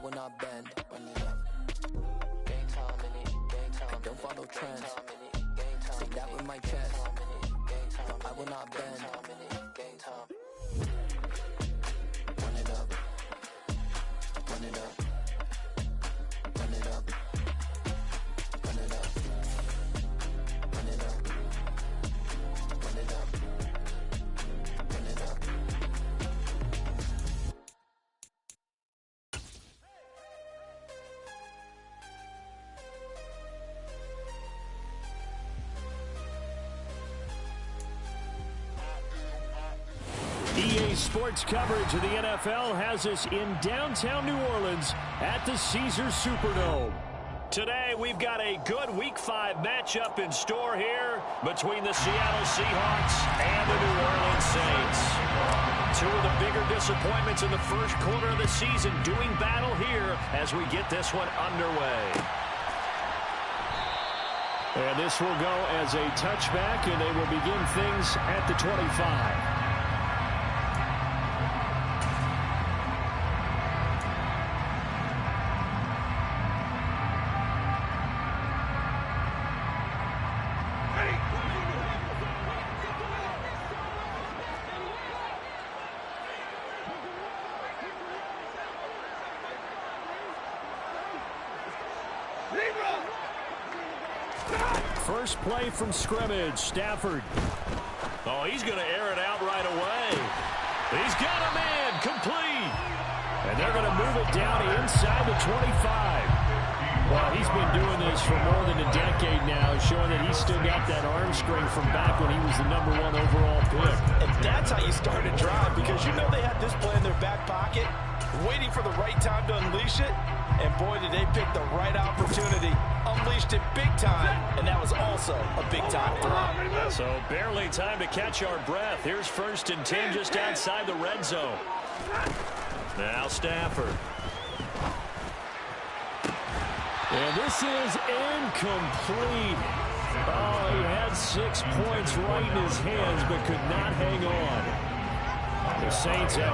will not bend. Run it up. Game time, I don't follow trends. Say that with my chest. I will not bend. Run it up. Run it up. Run it up. Run it up. Run it up. Run it up. Run it up. EA Sports coverage of the NFL has us in downtown New Orleans at the Caesars Superdome. Today, we've got a good Week 5 matchup in store here between the Seattle Seahawks and the New Orleans Saints. Two of the bigger disappointments in the first quarter of the season doing battle here as we get this one underway. And this will go as a touchback, and they will begin things at the 25. First play from scrimmage, Stafford. Oh, he's going to air it out right away. He's got a man, complete. And they're going to move it down inside the 25. Well, he's been doing this for more than a decade now, showing that he's still got that arm strength from back when he was the #1 overall pick. And that's how you start a drive, because you know they had this play in their back pocket, waiting for the right time to unleash it. And boy, did they pick the right opportunity. Unleashed it big time, and that was also a big-time throw. So barely time to catch our breath. Here's 1st and 10 just outside the red zone. Now Stafford. And this is incomplete. Oh, he had 6 points right in his hands, but could not hang on. The Saints at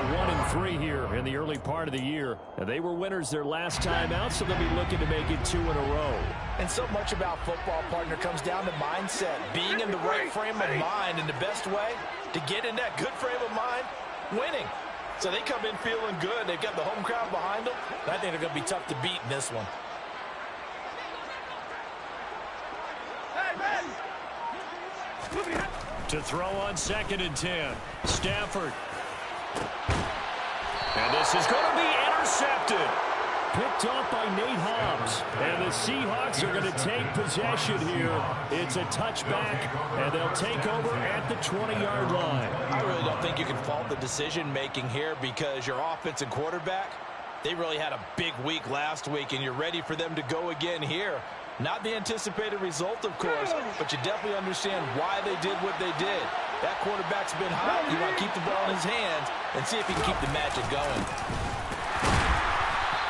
1-3 here in the early part of the year. And they were winners their last time out, so they'll be looking to make it 2 in a row. And so much about football, partner, comes down to mindset. Being in the right frame of mind, and the best way to get in that good frame of mind, winning. So they come in feeling good. They've got the home crowd behind them. I think they're going to be tough to beat in this one. To throw on 2nd and 10. Stafford. And this is going to be intercepted. Picked off by Nate Hobbs. And the Seahawks are going to take possession here. It's a touchback, and they'll take over at the 20-yard line. I really don't think you can fault the decision-making here, because your offense and quarterback, they really had a big week last week, and you're ready for them to go again here. Not the anticipated result, of course, but you definitely understand why they did what they did. That quarterback's been hot. You want to keep the ball in his hands and see if he can keep the magic going.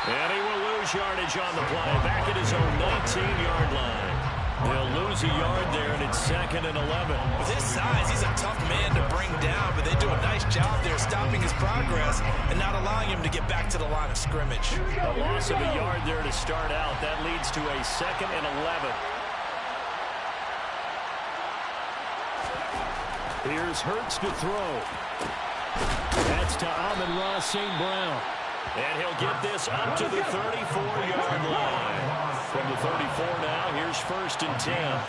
And he will lose yardage on the play, back at his own 19-yard line. They'll lose a yard there, and it's 2nd and 11. With his size, he's a tough man to bring down, but they do a nice job there stopping his progress and not allowing him to get back to the line of scrimmage. A loss of a yard there to start out. That leads to a 2nd and 11. Here's Hurts to throw. That's to Amon-Ra St. Brown. And he'll get this up to the 34-yard line. From the 34 now, here's 1st and 10.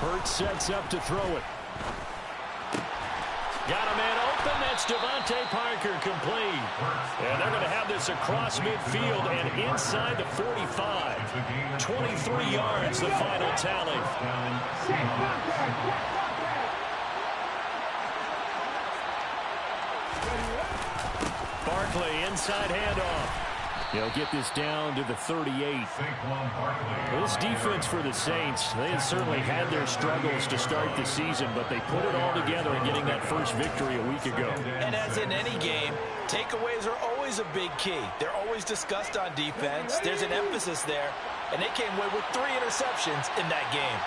Hurts sets up to throw it. Got a man open. That's Devontae Parker, complete. And they're going to have this across midfield and inside the 45. 23 yards, the final tally. Barkley, inside handoff. They'll get this down to the 38. This defense for the Saints, they had certainly had their struggles to start the season, but they put it all together in getting that first victory a week ago. And as in any game, takeaways are always always a big key. They're always discussed on defense. There's an emphasis there, and they came away with 3 interceptions in that game.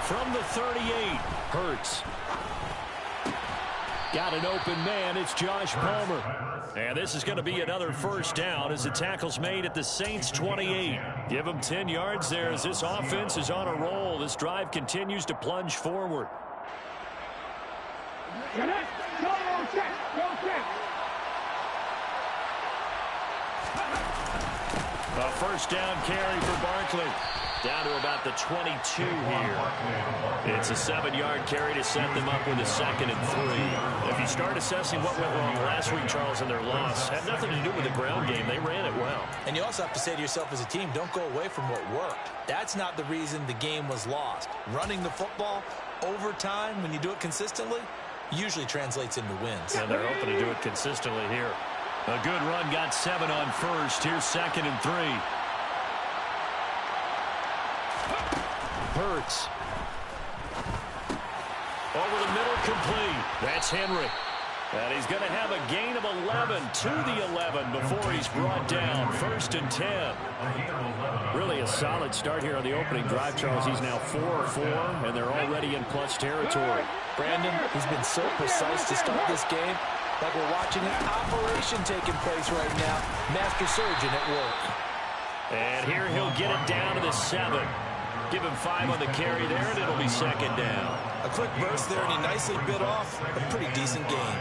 From the 38, Hurts. Got an open man. It's Josh Palmer. And this is going to be another first down as the tackle's made at the Saints' 28. Give them 10 yards there as this offense is on a roll. This drive continues to plunge forward. A first down carry for Barkley. Down to about the 22 here. It's a 7-yard carry to set them up with a 2nd and 3. If you start assessing what went wrong last week, Charles, in their loss, had nothing to do with the ground game. They ran it well. And you also have to say to yourself as a team, don't go away from what worked. That's not the reason the game was lost. Running the football over time, when you do it consistently, usually translates into wins. And they're hoping to do it consistently here. A good run, got 7 on first. Here's 2nd and 3. Hurts. Over the middle, complete. That's Henry. And he's going to have a gain of 11 to the 11 before he's brought down. 1st and 10. Really a solid start here on the opening drive, Charles. He's now 4 of 4, and they're already in plus territory. Brandon, he's been so precise to start this game. Like we're watching an operation taking place right now. Master surgeon at work. And here he'll get it down to the 7. Give him 5 on the carry there, and it'll be 2nd down. A quick burst there, and he nicely bit off a pretty decent gain.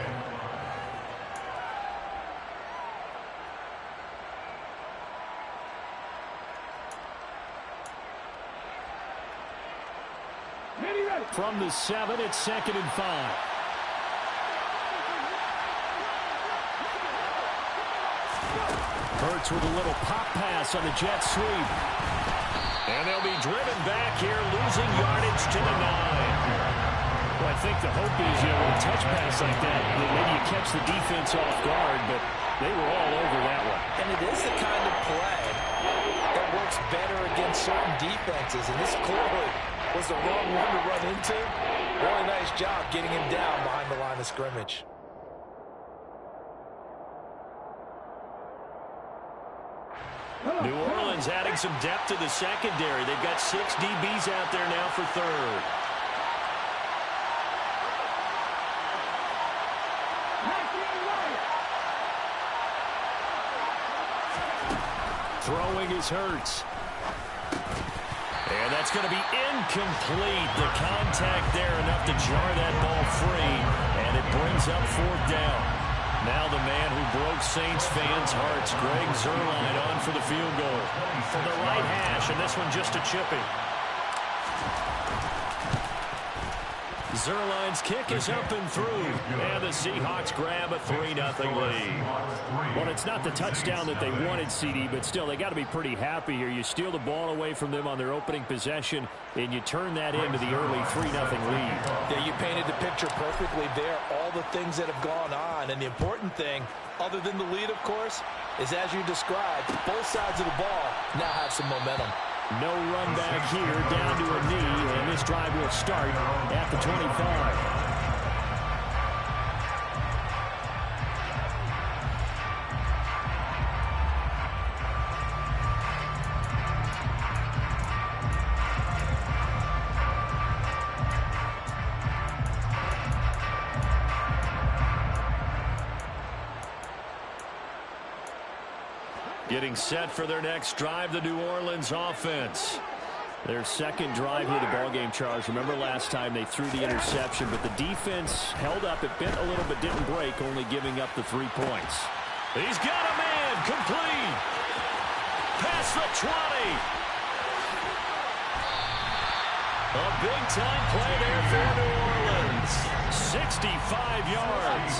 From the 7, it's 2nd and 5. Hurts with a little pop pass on the jet sweep. And they'll be driven back here, losing yardage to the 9. Well, I think the hope is, with a touch pass like that, maybe you catch the defense off guard, but they were all over that one. And it is the kind of play that works better against certain defenses, and this clearly was the wrong one to run into. Really nice job getting him down behind the line of scrimmage. New Orleans adding some depth to the secondary. They've got 6 DBs out there now for 3rd. Throwing is Hurts. And that's going to be incomplete. The contact there enough to jar that ball free. And it brings up 4th down. Now the man who broke Saints fans' hearts, Greg Zuerlein, on for the field goal. From the right hash, and this one just a chipping. Zuerlein's kick is up and through. And the Seahawks grab a 3-0 lead. Well, it's not the touchdown that they wanted, CD, but still, they got to be pretty happy here. You steal the ball away from them on their opening possession, and you turn that into the early 3-0 lead. Yeah, you painted the picture perfectly there. All the things that have gone on, and the important thing, other than the lead, of course, is as you described, both sides of the ball now have some momentum. No run back here, down to a knee, and this drive will start at the 25. Getting set for their next drive, the New Orleans offense. Their 2nd drive of the ballgame, Charles. Remember last time they threw the interception, but the defense held up. It bent a little but didn't break, only giving up the 3 points. He's got a man, complete. Past the 20. A big-time play there for New Orleans. 65 yards.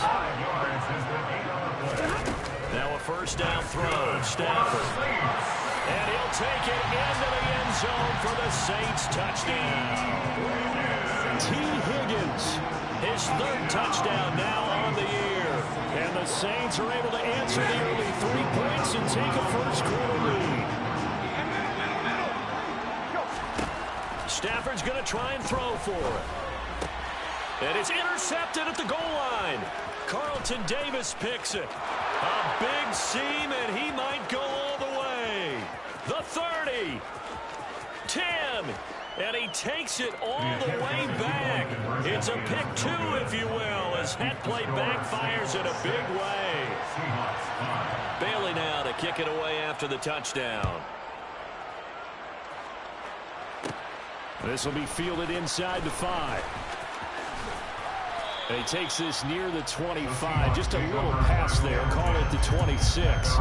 Now a first down throw, Stafford. And he'll take it into the end zone for the Saints touchdown. T. Higgins, his 3rd touchdown now on the year. And the Saints are able to answer the early 3 points and take a first quarter lead. Stafford's going to try and throw for it. And it's intercepted at the goal line. Carlton Davis picks it. A big seam, and he might go all the way. The 30. 10. And he takes it all the way back. It's a pick 2, if you will, as that play backfires in a big way. Bailey now to kick it away after the touchdown. This will be fielded inside the 5. And he takes this near the 25. Just a little pass there. Call it the 26.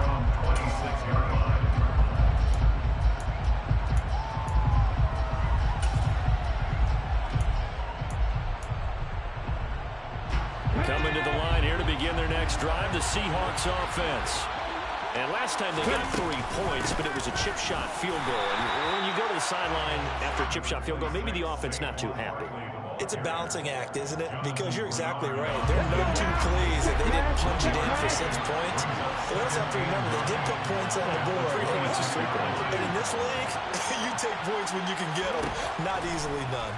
Coming to the line here to begin their next drive, the Seahawks offense. And last time they got 3 points, but it was a chip shot field goal. And when you go to the sideline after a chip shot field goal, maybe the offense not too happy. It's a balancing act, isn't it? Because you're exactly right. They're none too pleased that they didn't punch it in for 6 points. But also have to remember, they did put points on the board. 3 points is 3 points. But in this league, you take points when you can get them. Not easily done.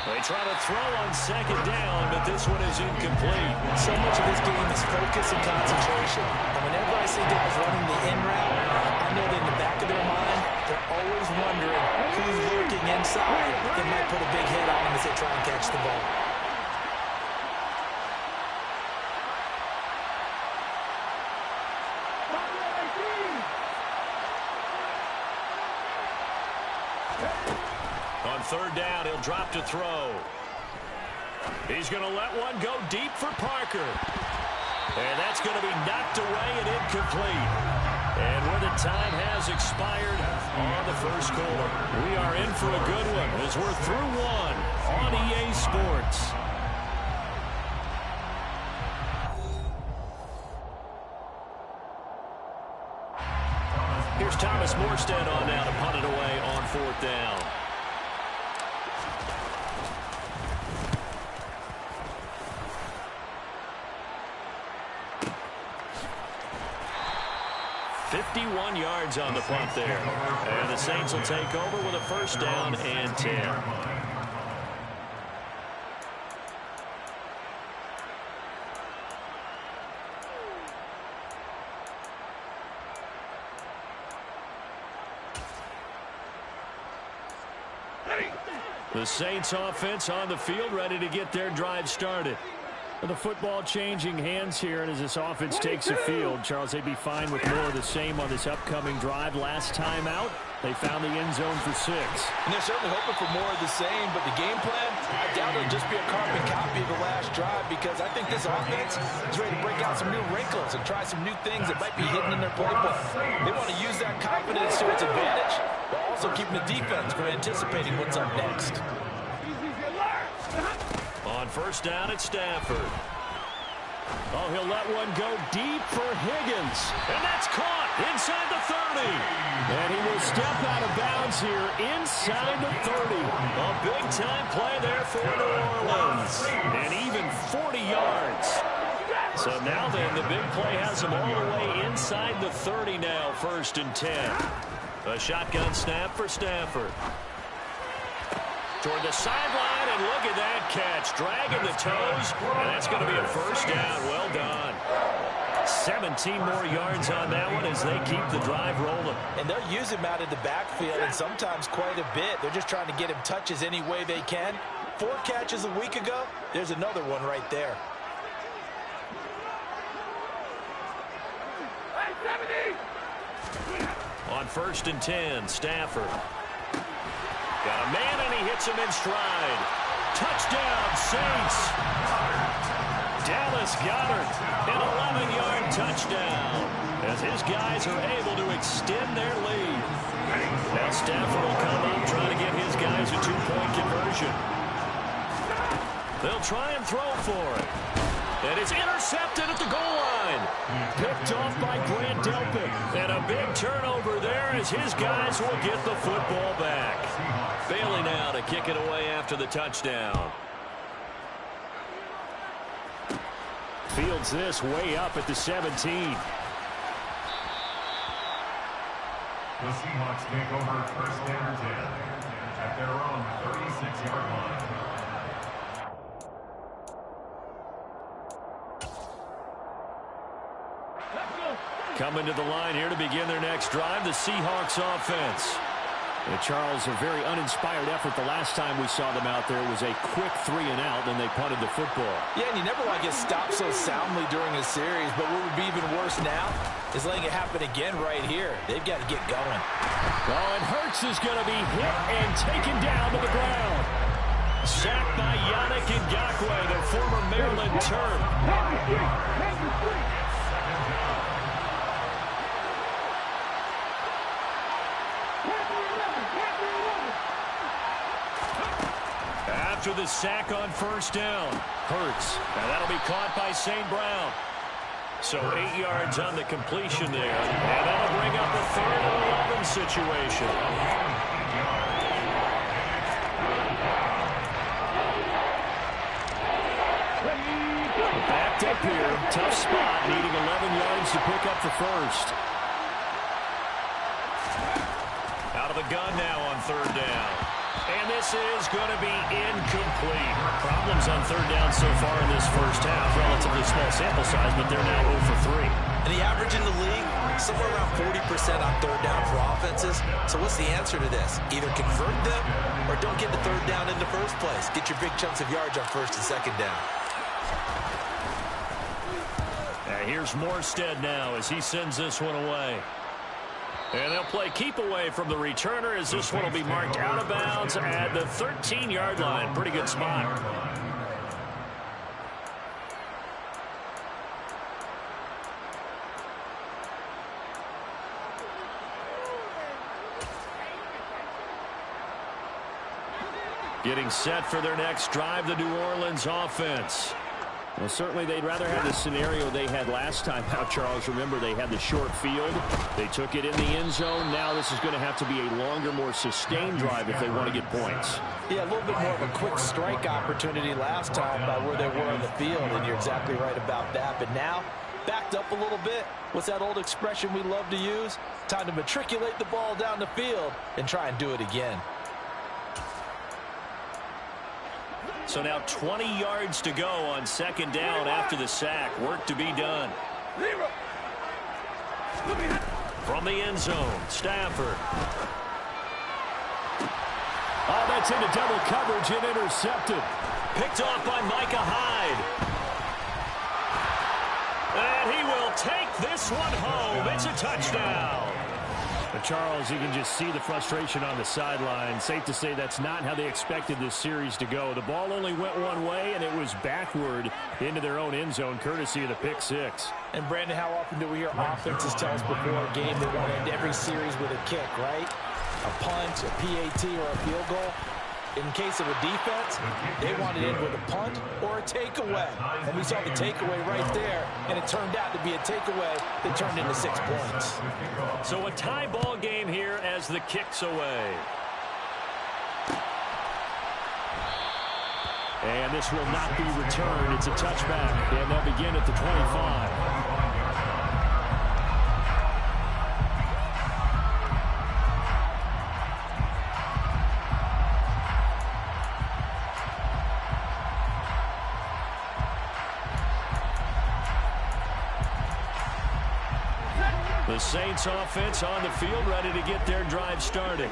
They try to throw on second down, but this one is incomplete. So much of this game is focus and concentration. And whenever I see guys running the in route, I know that in the back of their mind, they're always wondering who's lurking inside that might put a big hit on them as they try and catch the ball. On third down, he'll drop to throw. He's going to let one go deep for Parker. And that's going to be knocked away and incomplete. And where the time has expired on the first quarter. We are in for a good one as we're through one on EA Sports. Here's Thomas Morstead on now to punt it away on fourth down. .51 yards on the punt there. And the Saints will take over with a first down and 10. The Saints offense on the field, ready to get their drive started. The football changing hands here, and as this offense takes the field, Charles, they'd be fine with more of the same on this upcoming drive. Last time out, they found the end zone for 6. And they're certainly hoping for more of the same, but the game plan, I doubt it'll just be a carbon copy of the last drive, because I think this offense is ready to break out some new wrinkles and try some new things that might be hidden in their playbook. They want to use that confidence to its advantage, while also keeping the defense from anticipating what's up next. On first down, it's Stafford. Oh, he'll let one go deep for Higgins. And that's caught inside the 30. And he will step out of bounds here inside the 30. A big-time play there for New Orleans. And even 40 yards. So now then, the big play has him all the way inside the 30 now, first and 10. A shotgun snap for Stafford. Toward the sideline, and look at that catch. Dragging the toes, and that's going to be a first down. Well done. 17 more yards on that one as they keep the drive rolling. And they'll use him out of the backfield, and sometimes quite a bit. They're just trying to get him touches any way they can. 4 catches a week ago. There's another one right there. On first and 10, Stafford. Got a man, and he hits him in stride. Touchdown, Saints. Dallas Goedert, an 11-yard touchdown, as his guys are able to extend their lead. Now Stafford will come up, trying to get his guys a 2-point conversion. They'll try and throw for it. And it's intercepted at the goal line. Picked off by Grant Delpit. And a big turnover there as his guys will get the football back. Bailey now to kick it away after the touchdown. Fields this way up at the 17. The Seahawks take over first and 10 at their own 36-yard line. Coming to the line here to begin their next drive, the Seahawks offense. Charles, a very uninspired effort the last time we saw them out there. It was a quick 3-and-out, and they punted the football. Yeah, and you never want to get stopped so soundly during a series, but what would be even worse now is letting it happen again right here. They've got to get going. Oh, and Hurts is going to be hit and taken down to the ground. Sacked by Yannick Ngakoue, the former Maryland Terp. After the sack on first down, Hurts. Now that'll be caught by St. Brown. So 8 yards on the completion there. And that'll bring up a 3rd and 11 situation. Backed up here. Tough spot. Needing 11 yards to pick up the first. Out of the gun now on 3rd down. And this is going to be incomplete. Problems on 3rd down so far in this first half. Relatively small sample size, but they're now 0 for 3. And the average in the league, somewhere around 40% on 3rd down for offenses. So what's the answer to this? Either convert them or don't get the 3rd down in the first place. Get your big chunks of yards on 1st and 2nd down. Here's Morstead now as he sends this one away. And they'll play keep away from the returner as this one will be marked out of bounds at the 13-yard line. Pretty good spot. Getting set for their next drive, the New Orleans offense. Well, certainly they'd rather have the scenario they had last time out, Charles. Remember, they had the short field. They took it in the end zone. Now this is going to have to be a longer, more sustained drive if they want to get points. Yeah, a little bit more of a quick strike opportunity last time by where they were on the field, and you're exactly right about that. But now, backed up a little bit. What's that old expression we love to use? Time to matriculate the ball down the field and try and do it again. So now 20 yards to go on 2nd down after the sack. Work to be done. From the end zone, Stafford. Oh, that's into double coverage and intercepted. Picked off by Micah Hyde. And he will take this one home. It's a touchdown. But Charles, you can just see the frustration on the sideline. Safe to say that's not how they expected this series to go. The ball only went one way, and it was backward into their own end zone, courtesy of the pick six. And, Brandon, how often do we hear offenses tell us before a game they want to end every series with a kick, right? A punt, a PAT, or a field goal. In case of a defense, they want to end with a punt or a takeaway. And we saw the takeaway right there, and it turned out to be a takeaway that turned into 6 points. So a tie ball game here as the kick's away. And this will not be returned. It's a touchback, and they'll begin at the 25. The Saints offense on the field, ready to get their drive started.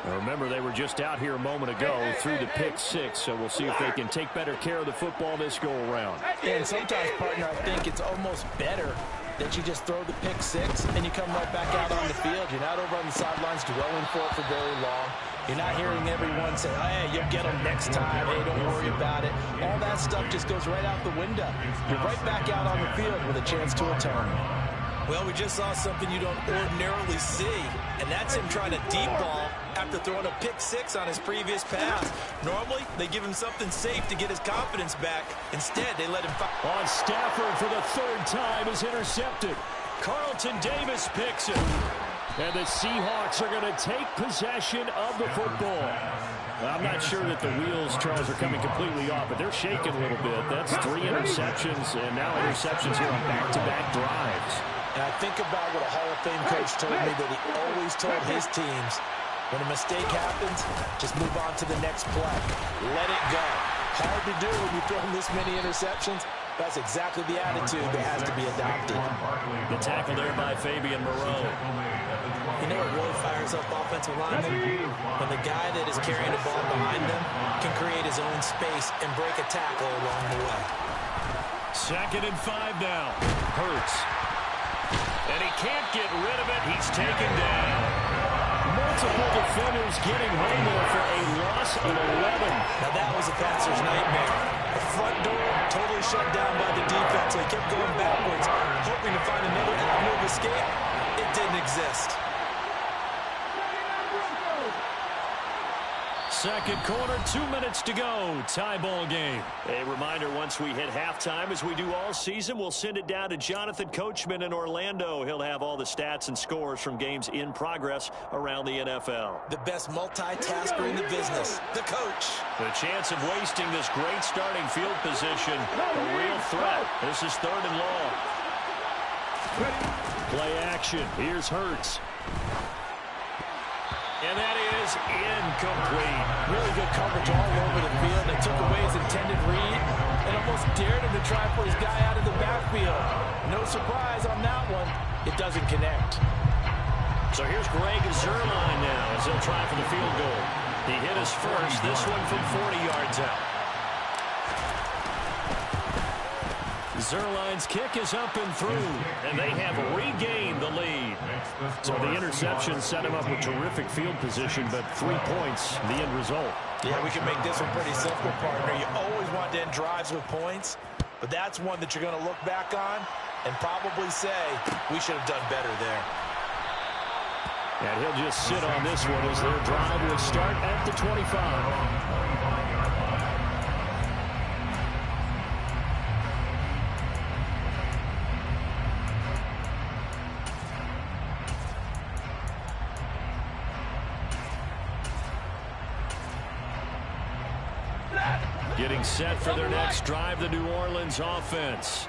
Now remember, they were just out here a moment ago through the pick six, so we'll see if they can take better care of the football this go-around. And sometimes, partner, I think it's almost better that you just throw the pick six and you come right back out on the field. You're not over on the sidelines dwelling for it for very long. You're not hearing everyone say, hey, you'll get them next time. Hey, don't worry about it. All that stuff just goes right out the window. You're right back out on the field with a chance to return. Well, we just saw something you don't ordinarily see, and that's him trying to deep ball after throwing a pick six on his previous pass. Normally, they give him something safe to get his confidence back. Instead, they let him fire. On Stafford for the 3rd time is intercepted. Carlton Davis picks it. And the Seahawks are going to take possession of the football. I'm not sure that the wheels, Charles, are coming completely off, but they're shaking a little bit. That's 3 interceptions, and now interceptions here on back-to-back drives. And I think about what a Hall of Fame coach told me, that he always told his teams, when a mistake happens, just move on to the next play. Let it go. Hard to do when you throw this many interceptions. That's exactly the attitude that has to be adopted. The tackle there by Fabian Moreau. You know what really fires up offensive linemen? When the guy that is carrying the ball behind them can create his own space and break a tackle along the way. 2nd and 5 now. Hurts. And he can't get rid of it. He's taken down. Multiple defenders getting home there for a loss of 11. Now that was a passer's nightmare. The front door totally shut down by the defense. They kept going backwards, hoping to find another avenue of escape. It didn't exist. 2nd quarter, 2 minutes to go. Tie ball game. A reminder, once we hit halftime, as we do all season, we'll send it down to Jonathan Coachman in Orlando. He'll have all the stats and scores from games in progress around the NFL. The best multitasker in the business, the coach. The chance of wasting this great starting field position, a real threat. This is 3rd and long. Play action. Here's Hurts. And that is incomplete. Really good coverage all over the field. They took away his intended read and almost dared him to try for his guy out of the backfield. No surprise on that one. It doesn't connect. So here's Greg Zuerlein now as he'll try for the field goal. He hit his first, this one from 40 yards out. Zuerlein's kick is up and through, and they have regained the lead. So the interception set him up with terrific field position, but 3 points, the end result. Yeah, we can make this one pretty simple, partner. You always want to end drives with points, but that's one that you're going to look back on and probably say, we should have done better there. And he'll just sit on this one as their drive will start at the 25. Getting set for their next drive, the New Orleans offense.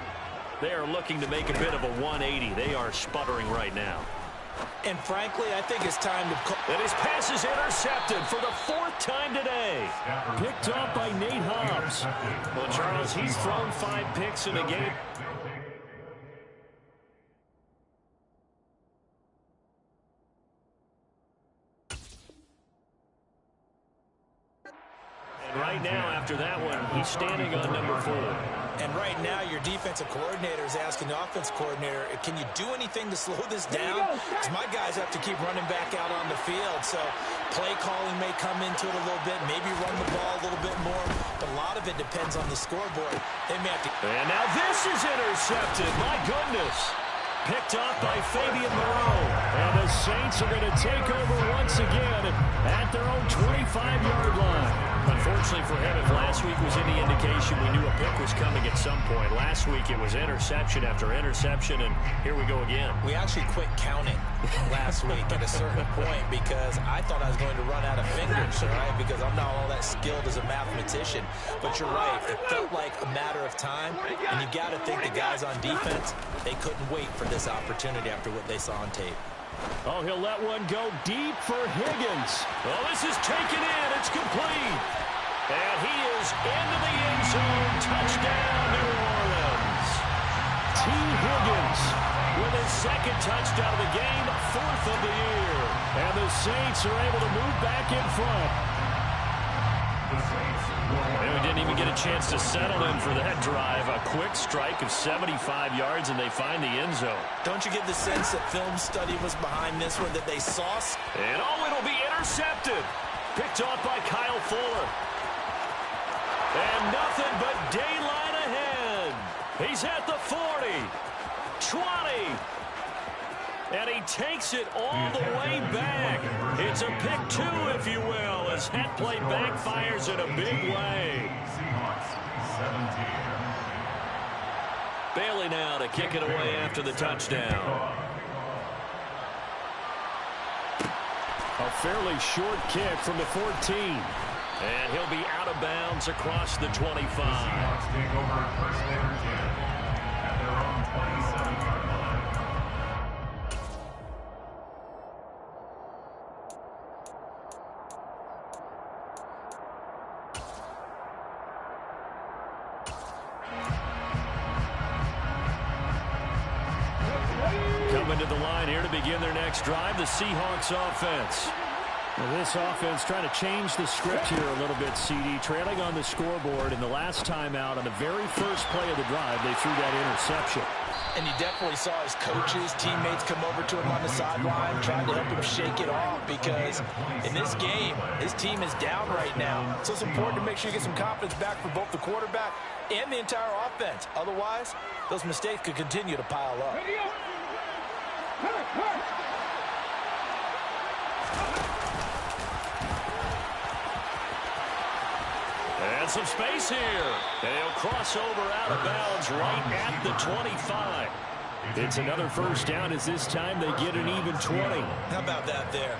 They are looking to make a bit of a 180. They are sputtering right now. And frankly, I think it's time to... And his pass is intercepted for the 4th time today. Picked off by Nate Hobbs. Well, Charles, he's thrown 5 picks in a game. Right now, after that one, he's standing on number 4. And right now, your defensive coordinator is asking the offense coordinator, can you do anything to slow this down? Because my guys have to keep running back out on the field. So play calling may come into it a little bit, maybe run the ball a little bit more. But a lot of it depends on the scoreboard. They may have to... And now this is intercepted. My goodness. Picked off by Fabian Moreau. And the Saints are going to take over once again at their own 25-yard line. Unfortunately for him, if last week was any indication, we knew a pick was coming at some point. Last week it was interception after interception, and here we go again. We actually quit counting last week at a certain point because I thought I was going to run out of fingers, all right, because I'm not all that skilled as a mathematician. But you're right, it felt like a matter of time, and you got to think the guys on defense, they couldn't wait for this opportunity after what they saw on tape. Oh, he'll let one go deep for Higgins. Oh, this is taken in. It's complete. And he is into the end zone. Touchdown, New Orleans. T. Higgins with his 2nd touchdown of the game, 4th of the year. And the Saints are able to move back in front. And we didn't even get a chance to settle in for that drive. A quick strike of 75 yards, and they find the end zone. Don't you get the sense that film study was behind this one, that they saw? And oh, it'll be intercepted. Picked off by Kyle Fuller. And nothing but daylight ahead. He's at the 40, 20. And he takes it all the way back. It's a pick 2, if you will, as that play backfires in a big way. Bailey now to kick it away after the touchdown. A fairly short kick from the 14. And he'll be out of bounds across the 25. to the line here to begin their next drive, the Seahawks offense. Well, this offense trying to change the script here a little bit, CD. Trailing on the scoreboard, and the last time out on the very first play of the drive, they threw that interception. And you definitely saw his coaches, teammates come over to him on the sideline, trying to help him shake it off, because in this game, his team is down right now. So it's important to make sure you get some confidence back for both the quarterback and the entire offense. Otherwise, those mistakes could continue to pile up. And some space here. And he'll cross over out of bounds right at the 25. It's another first down as this time they get an even 20. How about that there?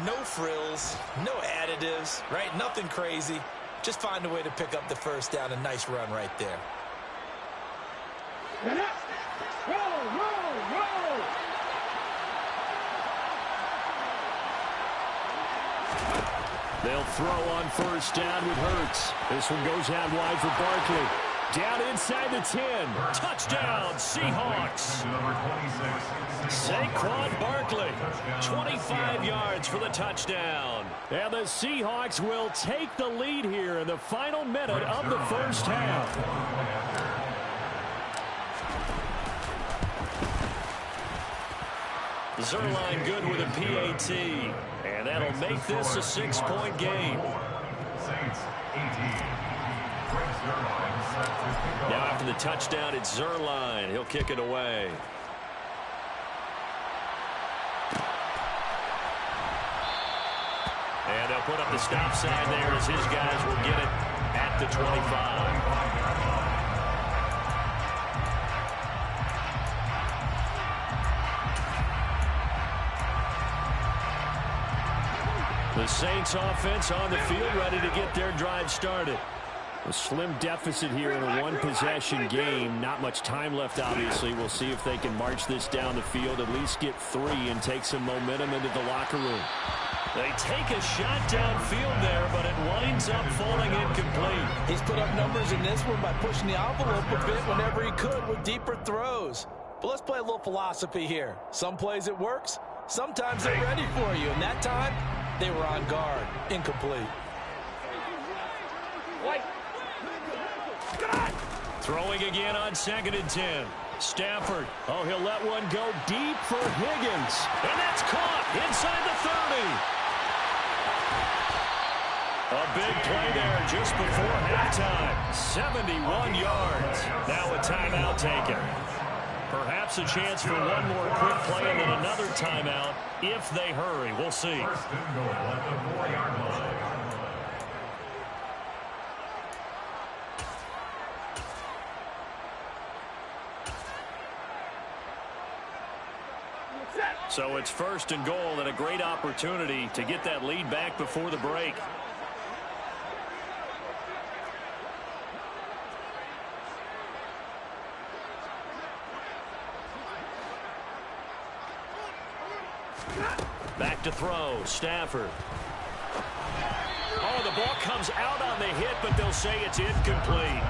No frills, no additives, right? Nothing crazy. Just find a way to pick up the first down. A nice run right there. They'll throw on first down with Hurts. This one goes out wide for Barkley. Down inside the 10. Touchdown, Seahawks. Saquon Barkley, 25 yards for the touchdown. And the Seahawks will take the lead here in the final minute of the first half. Zerline good with a PAT. And that'll make this a 6-point game. Now after the touchdown, it's Zerline. He'll kick it away. And they'll put up the stop sign there as his guys will get it at the 25. The Saints offense on the field, ready to get their drive started. A slim deficit here in a one-possession game. Not much time left, obviously. We'll see if they can march this down the field, at least get 3 and take some momentum into the locker room. They take a shot downfield there, but it winds up falling incomplete. He's put up numbers in this one by pushing the envelope a bit whenever he could with deeper throws. But let's play a little philosophy here. Some plays it works. Sometimes they're ready for you. And that time, they were on guard. Incomplete. Throwing again on 2nd and 10. Stafford. Oh, he'll let one go deep for Higgins. And that's caught inside the 30. A big play there just before halftime. 71 yards. Now a timeout taken. Perhaps a chance for one more quick play and then another timeout if they hurry. We'll see. So it's 1st and goal and a great opportunity to get that lead back before the break. Back to throw, Stafford. Oh, the ball comes out on the hit, but they'll say it's incomplete.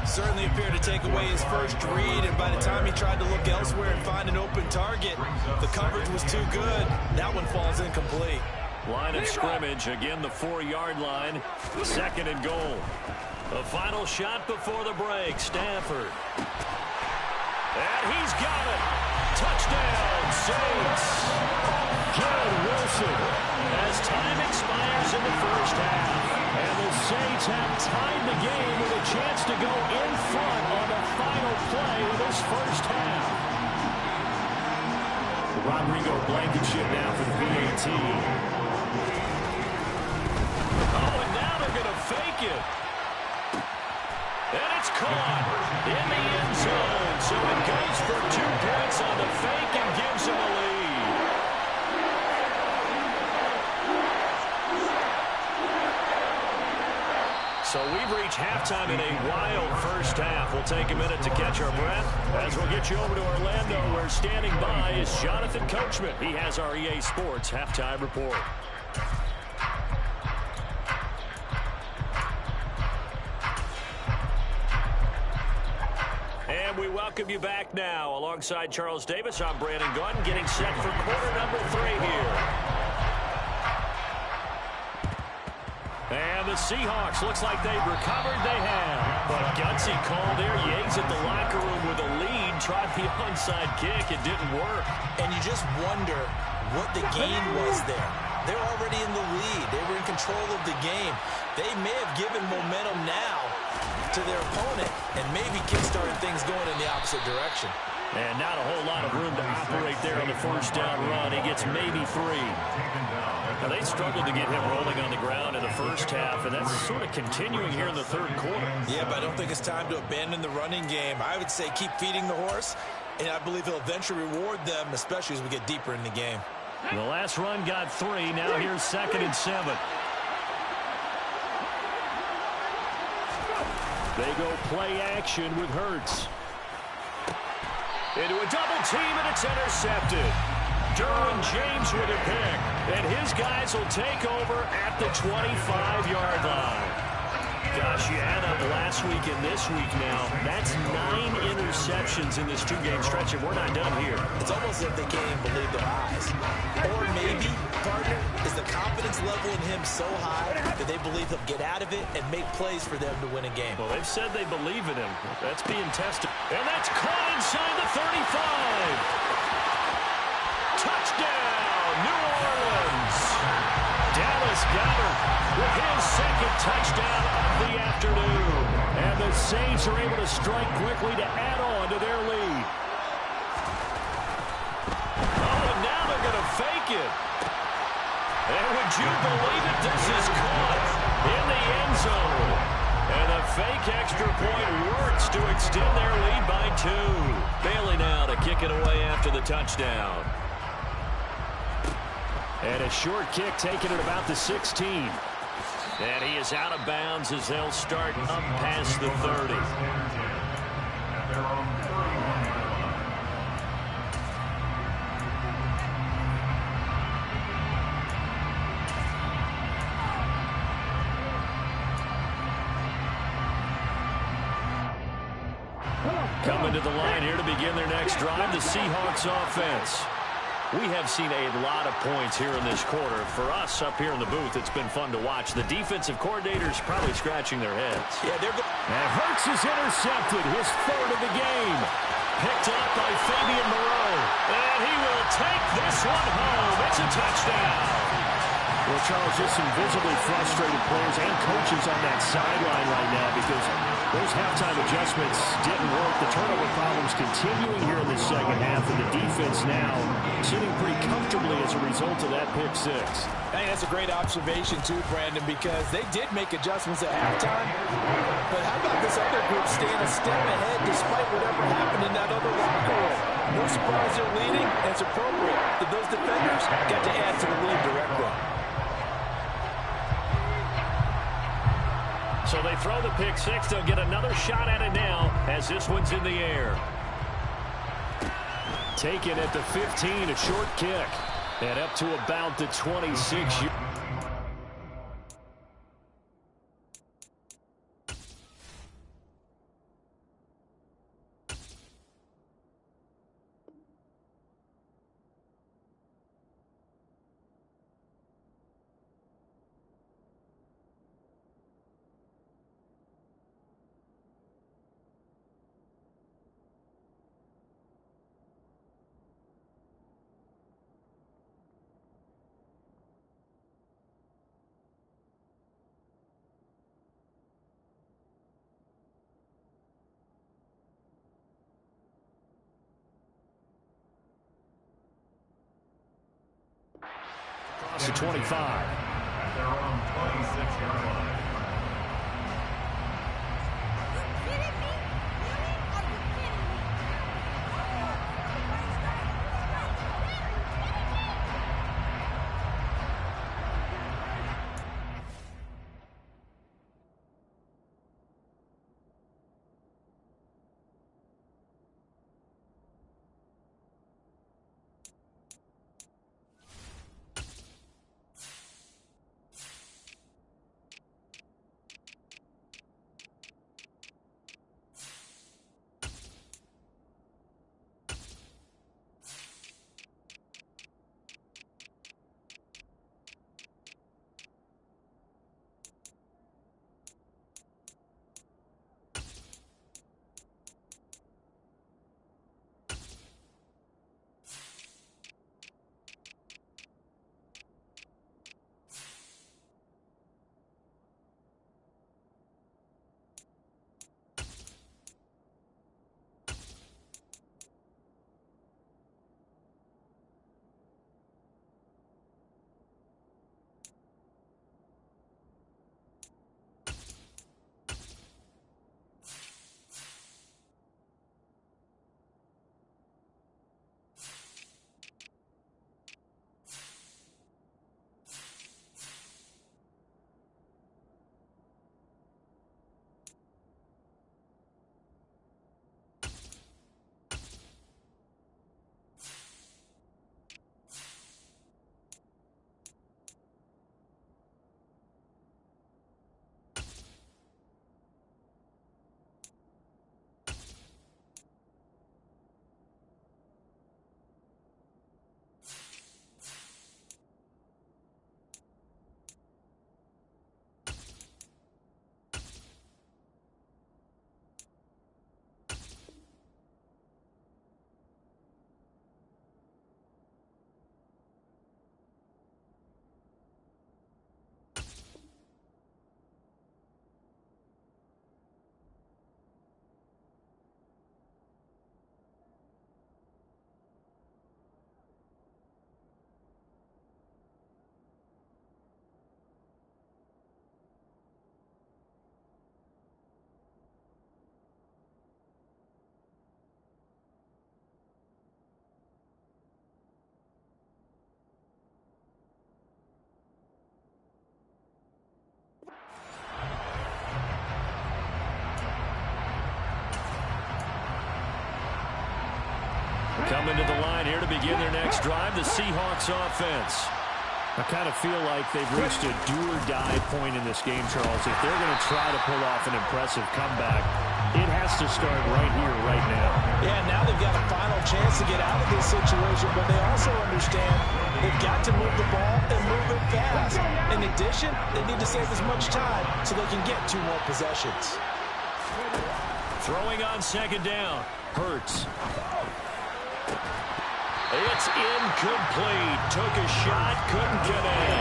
Certainly appeared to take away his first read, and by the time he tried to look elsewhere and find an open target, the coverage was too good. That one falls incomplete. Line of scrimmage, again the 4-yard line, 2nd and goal. The final shot before the break, Stafford. And he's got it. Touchdown, Saints. Garrett Wilson as time expires in the first half. And the Saints have tied the game with a chance to go in front on the final play of this first half. Rodrigo Blankenship now for the PAT. Oh, and now they're going to fake it. And it's caught in the end zone. So it goes for 2 points on the fake and gives them a lead. So we've reached halftime in a wild first half. We'll take a minute to catch our breath as we'll get you over to Orlando, where standing by is Jonathan Coachman. He has our EA Sports halftime report. And we welcome welcome you back now. Alongside Charles Davis, I'm Brandon Gaudin, getting set for quarter number 3 here. And the Seahawks, looks like they've recovered. They have. But a gutsy call there. You exit the locker room with a lead. Tried the onside kick. It didn't work. And you just wonder what the gain was there. They're already in the lead. They were in control of the game. They may have given momentum now to their opponent and maybe kickstarted things going in the opposite direction. And not a whole lot of room to operate there on the first down run. He gets maybe 3. Now, they struggled to get him rolling on the ground in the first half, and that's sort of continuing here in the third quarter. Yeah, but I don't think it's time to abandon the running game. I would say keep feeding the horse, and I believe he'll eventually reward them, especially as we get deeper in the game. The last run got 3. Now here's 2nd and 7. They go play action with Hurts. Into a double team, and it's intercepted. Derwin James with a pick, and his guys will take over at the 25-yard line. Gosh, you add up last week and this week now. That's 9 interceptions in this 2-game stretch, and we're not done here. It's almost as if they can't even believe their eyes. Or maybe, partner, is the confidence level in him so high that they believe he'll get out of it and make plays for them to win a game. Well, they've said they believe in him. That's being tested. And that's caught inside the 35. Touchdown, New Orleans. Dallas Goedert with his 2nd touchdown of the afternoon. And the Saints are able to strike quickly to add on to their lead. Oh, and now they're going to fake it. And would you believe it? This is caught in the end zone. And the fake extra point works to extend their lead by 2. Bailey now to kick it away after the touchdown. And a short kick taken at about the 16. And he is out of bounds as they'll start up past the 30. Coming to the line here to begin their next drive, the Seahawks offense. We have seen a lot of points here in this quarter. For us up here in the booth, it's been fun to watch. The defensive coordinators probably scratching their heads. Yeah, and Hurts is intercepted, his 3rd of the game. Picked up by Fabian Moreau. And he will take this one home. It's a touchdown. Well, Charles, just some visibly frustrated players and coaches on that sideline right now because those halftime adjustments didn't work. The turnover problems continuing here in the second half, and the defense now sitting pretty comfortably as a result of that pick 6. I think that's a great observation, too, Brandon, because they did make adjustments at halftime. But how about this other group staying a step ahead despite whatever happened in that other locker room? No surprise they're leading, and it's appropriate that those defenders got to add to the lead directly. So they throw the pick 6. They'll get another shot at it now as this one's in the air. Taken at the 15, a short kick. And up to about the 26. Across the 25. At their own 26-yard line. Coming to the line here to begin their next drive, the Seahawks offense. I kind of feel like they've reached a do-or-die point in this game, Charles. If they're going to try to pull off an impressive comeback, it has to start right here, right now. Yeah, now they've got a final chance to get out of this situation, but they also understand they've got to move the ball and move it fast. In addition, they need to save as much time so they can get 2 more possessions. Throwing on second down. Hurts. It's incomplete. Took a shot, couldn't get in.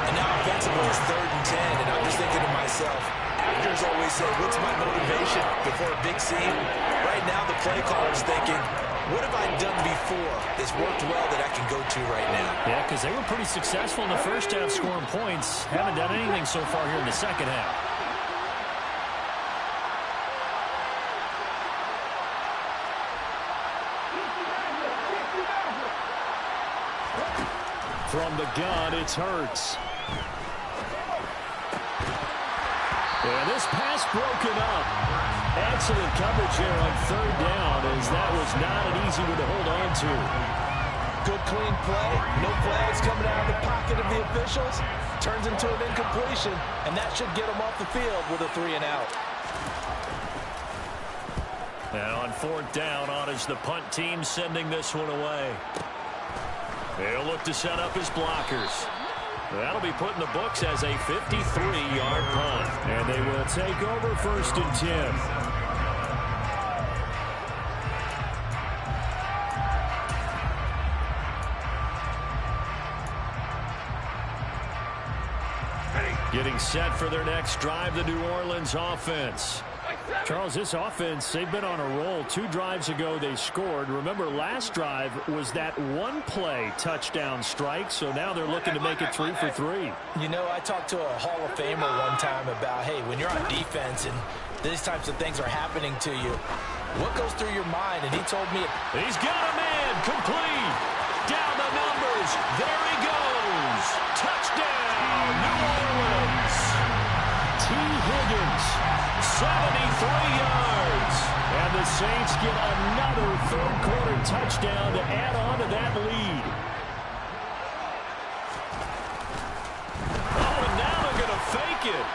And now offensively it's 3rd and 10, and I'm just thinking to myself, actors always say, what's my motivation before a big scene? Right now the play caller's thinking, what have I done before that's worked well that I can go to right now? Yeah, because they were pretty successful in the first half scoring points. Haven't done anything so far here in the second half. From the gun, it's Hurts. And this pass broken up. Excellent coverage here on 3rd down, as that was not an easy one to hold on to. Good clean play. No flags coming out of the pocket of the officials. Turns into an incompletion, and that should get them off the field with a 3 and out. And on 4th down, on is the punt team sending this one away. They'll look to set up his blockers. That'll be put in the books as a 53-yard punt. And they will take over 1st and 10. Getting set for their next drive, the New Orleans offense. Charles, this offense, they've been on a roll. 2 drives ago, they scored. Remember, last drive was that 1-play touchdown strike, so now they're looking to make it 3 for 3. You know, I talked to a Hall of Famer one time about, hey, when you're on defense and these types of things are happening to you, what goes through your mind? And he told me, he's got a man, complete. Down the numbers. There he goes. Touchdown, New Orleans. T. Higgins. 73 yards. And the Saints get another 3rd-quarter touchdown to add on to that lead. Oh, and now they're going to fake it.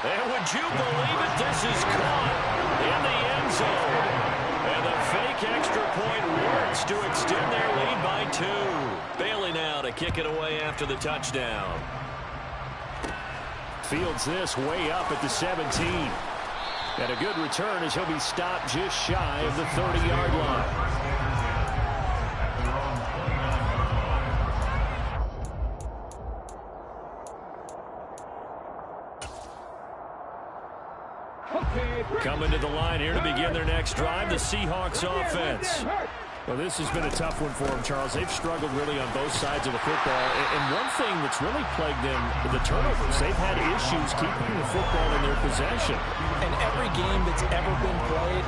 And would you believe it? This is caught in the end zone. And the fake extra point works to extend their lead by 2. Bailey now to kick it away after the touchdown. Fields this way up at the 17. And a good return as he'll be stopped just shy of the 30-yard line. Coming to the line here to begin their next drive, the Seahawks offense. Well, this has been a tough one for them, Charles. They've struggled really on both sides of the football. And one thing that's really plagued them, the turnovers. They've had issues keeping the football in their possession. And every game that's ever been played,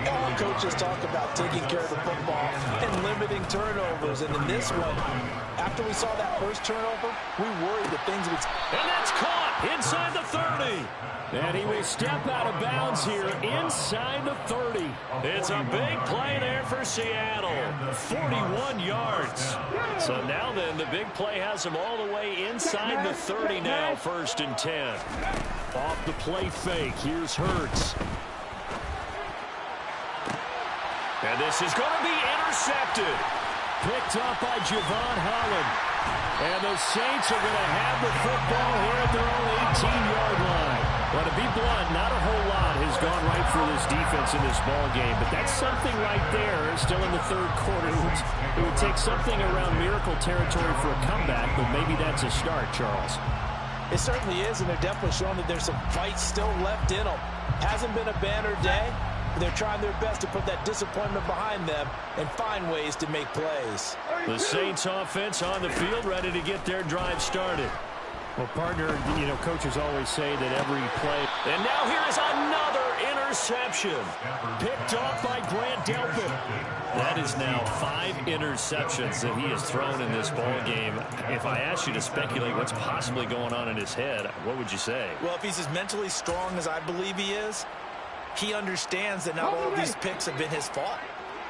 all coaches talk about taking care of the football and limiting turnovers. And in this one, after we saw that first turnover, we worried that things would... And that's caught inside the 30. And he will step out of bounds here inside the 30. It's a big play there for Seattle. 41 yards. So now then, the big play has him all the way inside the 30 now, 1st and 10. Off the play fake, here's Hurts. And this is going to be intercepted. Picked up by Javon Holland. And the Saints are going to have the football here at their own 18-yard line. Well, to be blunt, not a whole lot has gone right for this defense in this ball game, but that's something right there. Still in the 3rd quarter. It would take something around miracle territory for a comeback, but maybe that's a start, Charles. It certainly is, and they're definitely showing that there's some fight still left in them. Hasn't been a banner day, but they're trying their best to put that disappointment behind them and find ways to make plays. The Saints offense on the field, ready to get their drive started. Well, partner, you know, coaches always say that every play. And now here is another interception. Picked off by Grant Delpit. That is now 5 interceptions that he has thrown in this ball game. If I asked you to speculate what's possibly going on in his head, what would you say? Well, if he's as mentally strong as I believe he is, he understands that not all of these picks have been his fault.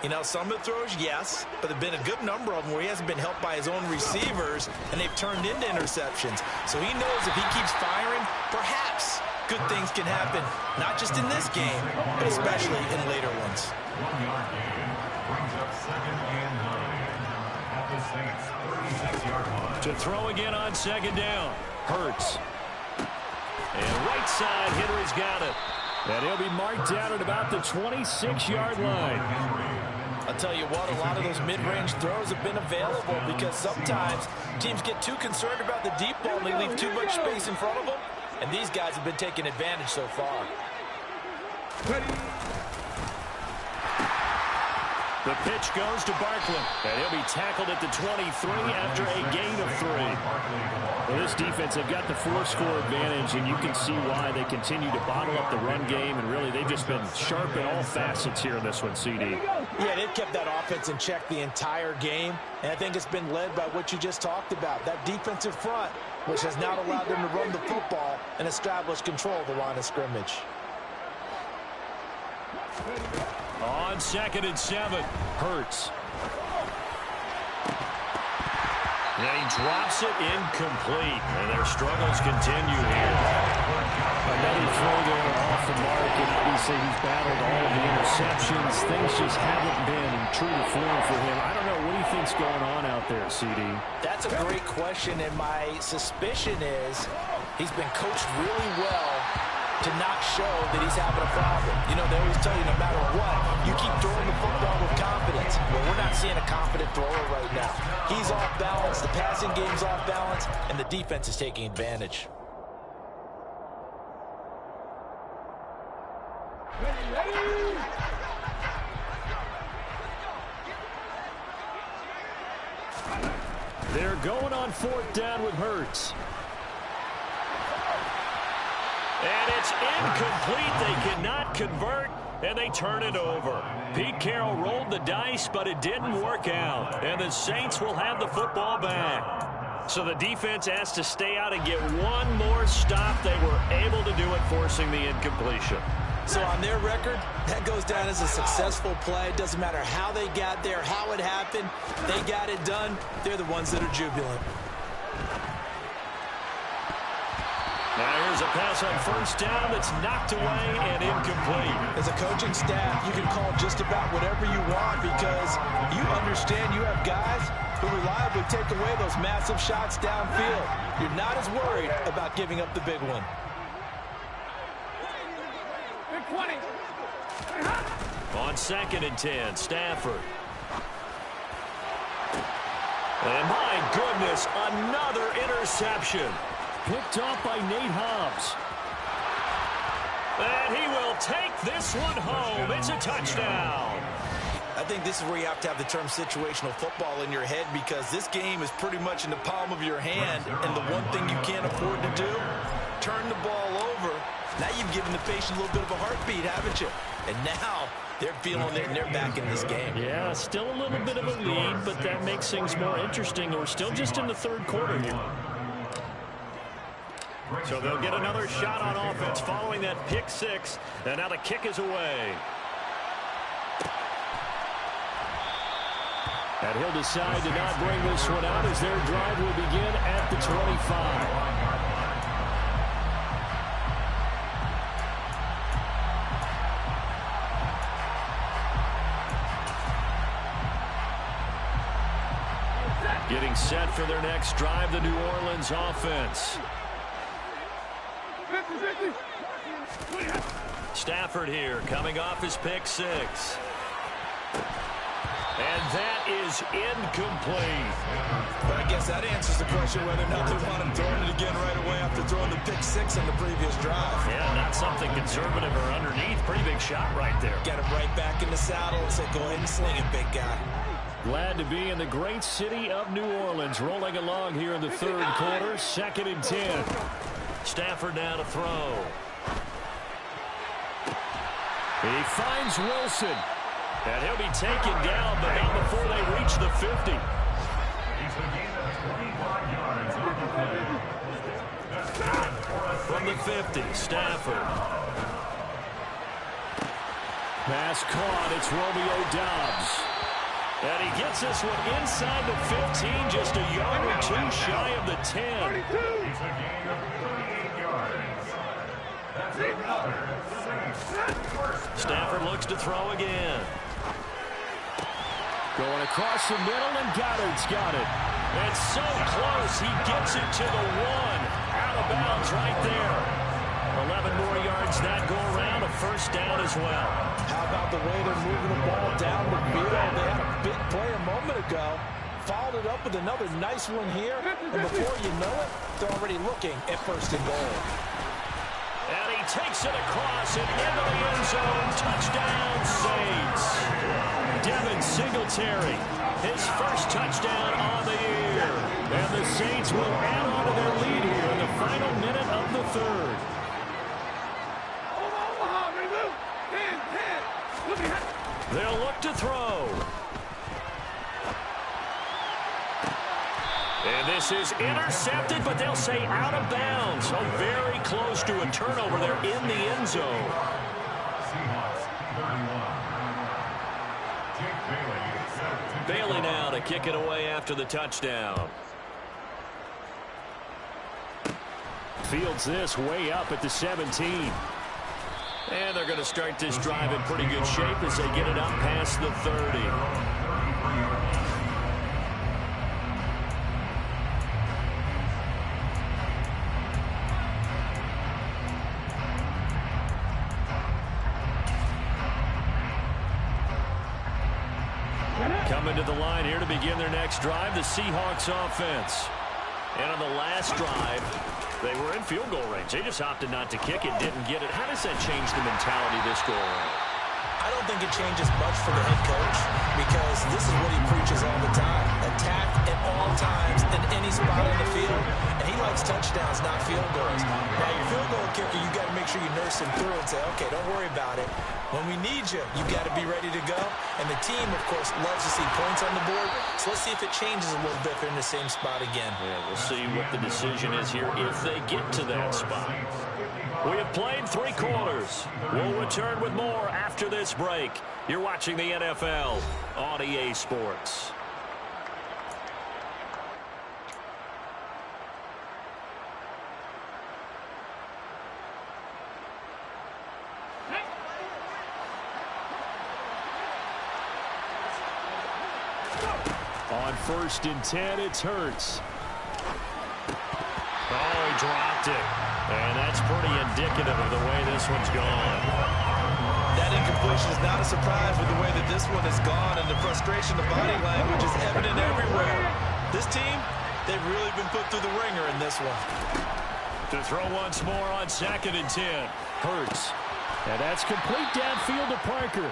You know, some of the throws, yes, but there have been a good number of them where he hasn't been helped by his own receivers, and they've turned into interceptions. So he knows if he keeps firing, perhaps good things can happen, not just in this game, but especially in later ones. 1-yard gain brings up 2nd and 9 at the Saints' 36-yard line. To throw again on 2nd down. Hurts. And right side, Henry's got it. And he'll be marked down at about the 26-yard line. I'll tell you what, a lot of those mid-range throws have been available because sometimes teams get too concerned about the deep ball and they leave too much space in front of them. And these guys have been taking advantage so far. The pitch goes to Barkley, and he'll be tackled at the 23 after a gain of 3. Well, this defense, they've got the 4-score advantage, and you can see why they continue to bottle up the run game, and really they've just been sharp in all facets here in this one, CD. Yeah, they've kept that offense in check the entire game, and I think it's been led by what you just talked about, that defensive front, which has not allowed them to run the football and establish control of the line of scrimmage. On 2nd and 7, Hurts. And he drops it incomplete, and their struggles continue here. Another throw there off the mark, and obviously he's battled all of the interceptions. Things just haven't been true to form for him. I don't know, what do you think's going on out there, CD? That's a great question, and my suspicion is he's been coached really well to not show that he's having a problem. You know, they always tell you no matter what, you keep throwing the football with confidence. Well, we're not seeing a confident thrower right now. He's off balance, the passing game's off balance, and the defense is taking advantage. They're going on 4th down with Hurts. And it's incomplete. They cannot convert, and they turn it over. Pete Carroll rolled the dice, but it didn't work out. And the Saints will have the football back. So the defense has to stay out and get one more stop. They were able to do it, forcing the incompletion. So on their record, that goes down as a successful play. It doesn't matter how they got there, how it happened. They got it done. They're the ones that are jubilant. Now here's a pass on 1st down that's knocked away and incomplete. As a coaching staff, you can call just about whatever you want because you understand you have guys who reliably take away those massive shots downfield. You're not as worried about giving up the big one. On 2nd and 10, Stafford. And my goodness, another interception. Picked off by Nate Hobbs. And he will take this one home. It's a touchdown. I think this is where you have to have the term situational football in your head because this game is pretty much in the palm of your hand, and the one thing you can't afford to do, turn the ball over. Now you've given the patient a little bit of a heartbeat, haven't you? And now they're feeling it, and they're back in this game. Yeah, still a little bit of a lead, but that makes things more interesting. We're still just in the 3rd quarter here. So they'll get another shot on offense following that pick 6, and now the kick is away. And he'll decide to not bring this one out as their drive will begin at the 25. Getting set for their next drive, the New Orleans offense. Stafford here, coming off his pick 6. And that is incomplete. But I guess that answers the question whether or not they want him throwing it again right away after throwing the pick 6 on the previous drive. Yeah, not something conservative or underneath. Pretty big shot right there. Get him right back in the saddle and say, go ahead and sling it, big guy. Glad to be in the great city of New Orleans, rolling along here in the 3rd quarter. 2nd and 10. Stafford now to throw. He finds Wilson. And he'll be taken down, but not before they reach the 50. From the 50, Stafford. Pass caught. It's Romeo Doubs. And he gets this one inside the 15, just a yard or two shy of the 10. It's a gain of 38 yards. That's another Saints first down. Stafford looks to throw again. Going across the middle, and Goddard's got it. And so close, he gets it to the 1. Out of bounds right there. 11 more yards that go around, a first down as well. How about the way they're moving the ball down the field? They had a big play a moment ago. Followed it up with another nice one here. And before you know it, they're already looking at first and goal. And he takes it across and into the end zone. Touchdown, Saints. Devin Singletary, his first touchdown on the year. And the Saints will add on to their lead here in the final minute of the third. They'll look to throw. And this is intercepted, but they'll say out of bounds. So very close to a turnover there in the end zone. Bailey now to kick it away after the touchdown. Fields this way up at the 17. And they're going to start this drive in pretty good shape as they get it up past the 30. Coming to the line here to begin their next drive, the Seahawks offense. And on the last drive, they were in field goal range. They just opted not to kick it, didn't get it. How does that change the mentality this go around? I don't think it changes much for the head coach because this is what he preaches all the time. Attack at all times in any spot on the field. And he likes touchdowns, not field goals. Now, your field goal kicker, you got to make sure you nurse him through and say, okay, don't worry about it. When we need you, you got to be ready to go. And the team, of course, loves to see points on the board. So let's see if it changes a little bit if they're in the same spot again. Yeah, we'll see what the decision is here if they get to that spot. We have played 3 quarters. We'll return with more after this break. You're watching the NFL on EA Sports. On 1st and 10, it's Hurts. Oh, he dropped it. And that's pretty indicative of the way this one's gone. That incompletion is not a surprise with the way that this one has gone, and the frustration, the body language is evident everywhere. This team, they've really been put through the ringer in this one. To throw once more on 2nd and 10. Hurts. And that's complete downfield to Parker.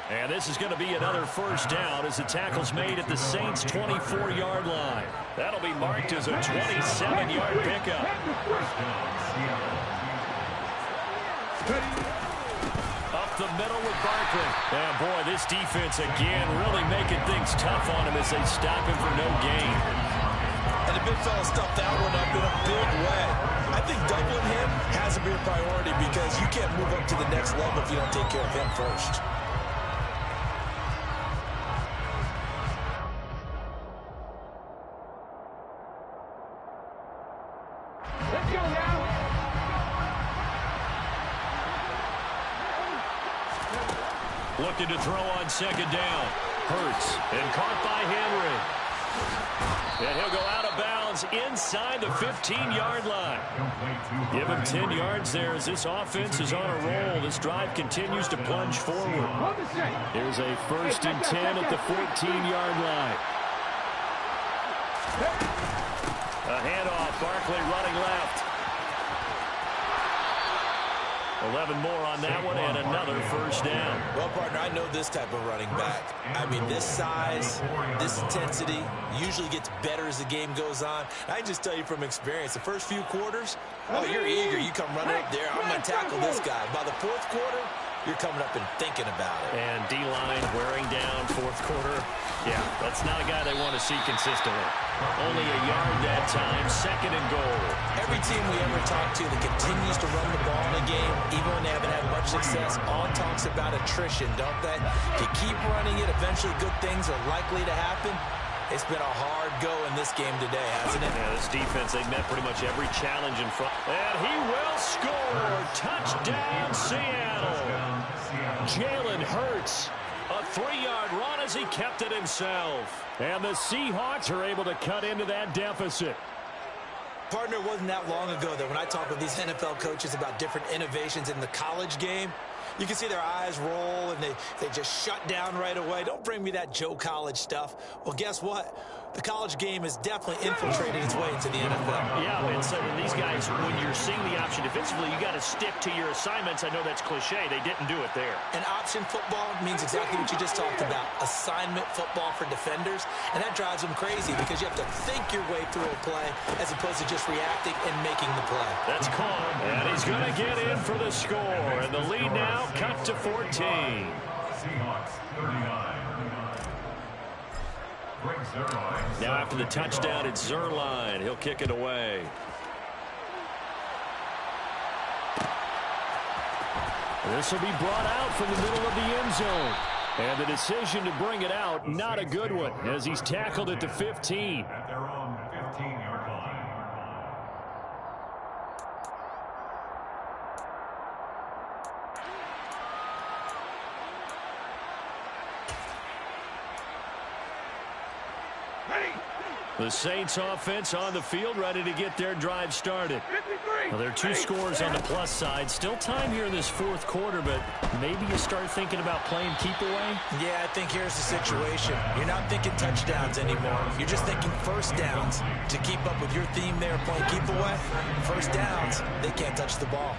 And this is going to be another first down as the tackle's made at the Saints' 24-yard line. That'll be marked as a 27-yard pickup. Up the middle with Barkley. And boy, this defense again really making things tough on him as they stop him for no gain. And the big fella stuffed that one up in a big way. I think doubling him has to be a priority because you can't move up to the next level if you don't take care of him first. Looking to throw on 2nd down. Hurts and caught by Henry. And he'll go out of bounds inside the 15-yard line. Give him 10 yards there as this offense is on a roll. This drive continues to plunge forward. Here's a 1st and 10 at the 14-yard line. A handoff. Barkley running left. 11 more on that one and another first down. Well, partner, I know this type of running back. I mean, this size, this intensity usually gets better as the game goes on. I can just tell you from experience, the first few quarters, oh, you're eager. You come running up there. I'm going to tackle this guy. By the 4th quarter, you're coming up and thinking about it. And D-line wearing down fourth quarter. Yeah, that's not a guy they want to see consistently. Only a yard that time, second and goal. Every team we ever talk to that continues to run the ball in a game, even when they haven't had much success, all talks about attrition, don't they? If you keep running it, eventually good things are likely to happen. It's been a hard go in this game today, hasn't it? Yeah, this defense, they've met pretty much every challenge in front. And he will score. Touchdown, Seattle. Jalen Hurts. A 3-yard run as he kept it himself. And the Seahawks are able to cut into that deficit. Partner, it wasn't that long ago that when I talk with these NFL coaches about different innovations in the college game, you can see their eyes roll and they just shut down right away. Don't bring me that Joe College stuff. Well, guess what? The college game has definitely infiltrated its way into the NFL. Yeah, and so these guys, when you're seeing the option defensively, you got to stick to your assignments. I know that's cliche. They didn't do it there. And option football means exactly what you just talked about. Assignment football for defenders. And that drives them crazy because you have to think your way through a play as opposed to just reacting and making the play. That's caught. And he's going to get in for the score. And the lead now cut to 14. Seahawks 39. Now after the touchdown, it's Zuerlein. He'll kick it away. This will be brought out from the middle of the end zone. And the decision to bring it out, not a good one, as he's tackled at the 15. At their own 15-yard line. The Saints offense on the field, ready to get their drive started. Well, there are 2 scores on the plus side. Still time here in this fourth quarter, but maybe you start thinking about playing keep away? Yeah, I think here's the situation. You're not thinking touchdowns anymore. You're just thinking first downs. To keep up with your theme there, playing keep away, first downs, they can't touch the ball.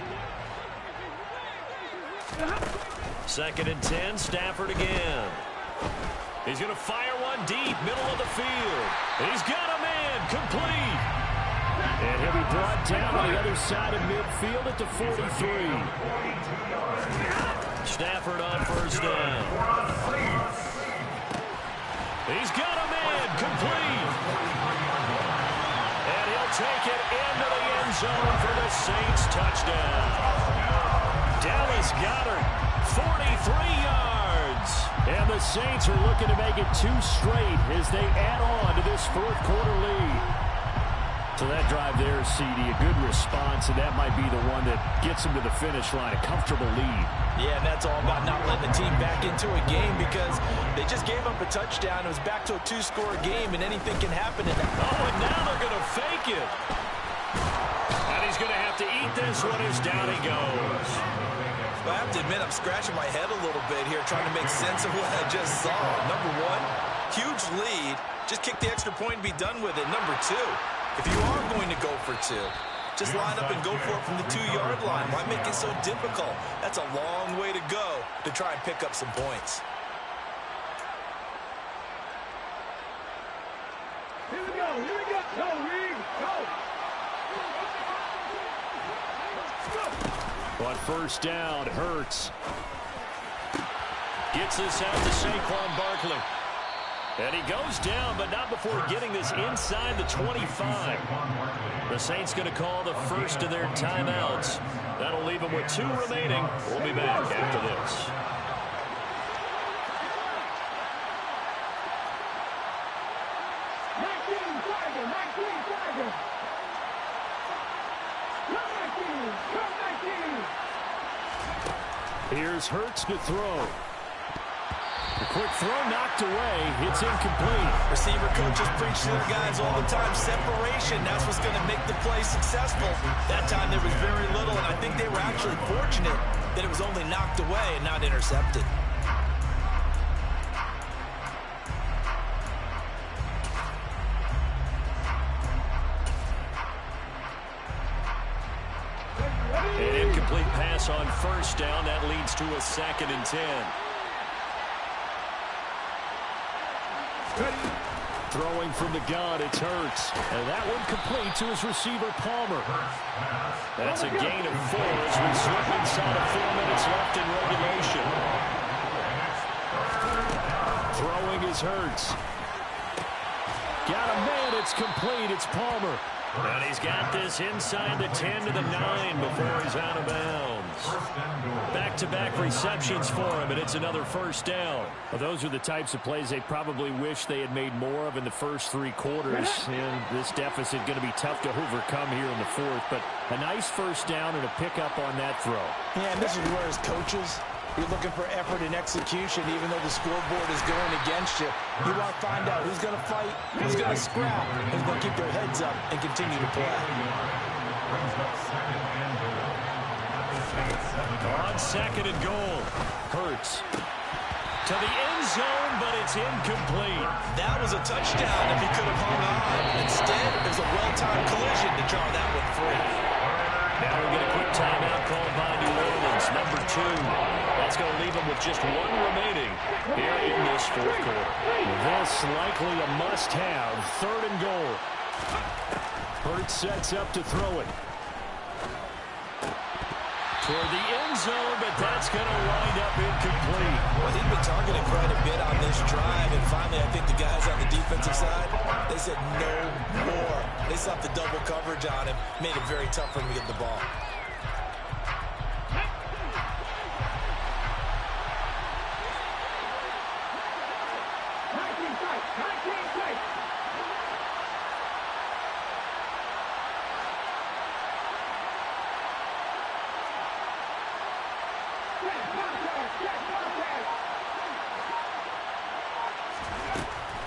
Second and 10, Stafford again. He's going to fire one deep, middle of the field. He's got a man, complete. And he'll be brought down on the other side of midfield at the 43. Stafford on first down. He's got a man, complete. And he'll take it into the end zone for the Saints touchdown. Dallas Goedert, 43 yards. And the Saints are looking to make it 2 straight as they add on to this fourth quarter lead. So that drive there, CD, a good response, and that might be the one that gets them to the finish line, a comfortable lead. Yeah, and that's all about not letting the team back into a game because they just gave up a touchdown. It was back to a 2-score game, and anything can happen in that. Oh, and now they're going to fake it. And he's going to have to eat this one as down he goes. Well, I have to admit, I'm scratching my head a little bit here trying to make sense of what I just saw. Number 1, huge lead. Just kick the extra point and be done with it. Number 2, if you are going to go for 2, just line up and go for it from the 2-yard line. Why make it so difficult? That's a long way to go to try and pick up some points. Here we go, go, Reed, go! But first down, Hurts. Gets this out to Saquon Barkley. And he goes down, but not before getting this inside the 25. The Saints going to call the first of their timeouts. That'll leave them with 2 remaining. We'll be back after this. Here's Hurts to throw. A quick throw knocked away. It's incomplete. Receiver coaches preach to their guys all the time. Separation, that's what's going to make the play successful. That time there was very little, and I think they were actually fortunate that it was only knocked away and not intercepted. An incomplete pass on first down. That leads to a 2nd and 10. Throwing from the gun, it's Hurts. And that one complete to his receiver, Palmer. That's a gain of 4 as we slip inside of 4 minutes left in regulation. Throwing is Hurts. Got a man, it's complete, it's Palmer. And he's got this inside the 10 to the 9 before he's out of bounds. Back-to-back receptions for him, and it's another first down. Well, those are the types of plays they probably wish they had made more of in the first 3 quarters. And this deficit going to be tough to overcome here in the 4th. But a nice first down and a pickup on that throw. Yeah, and this is where as coaches, you're looking for effort and execution, even though the scoreboard is going against you. You want to find out who's going to fight, who's going to scrap, who's going to keep their heads up and continue to play. On 2nd and goal, Hurts to the end zone, but it's incomplete. That was a touchdown if he could have hung on. Instead, there's a well-timed collision to draw that one free. Now we'll get a quick timeout called by New Orleans, number 2. That's going to leave them with just 1 remaining here in this 4th quarter. This likely a must-have, 3rd and goal. Hurts sets up to throw it. Toward the end zone, but that's going to wind up incomplete. Well, he's been targeted quite a bit on this drive, and finally I think the guys on the defensive side, they said no more. They stopped the double coverage on him, made it very tough for him to get the ball.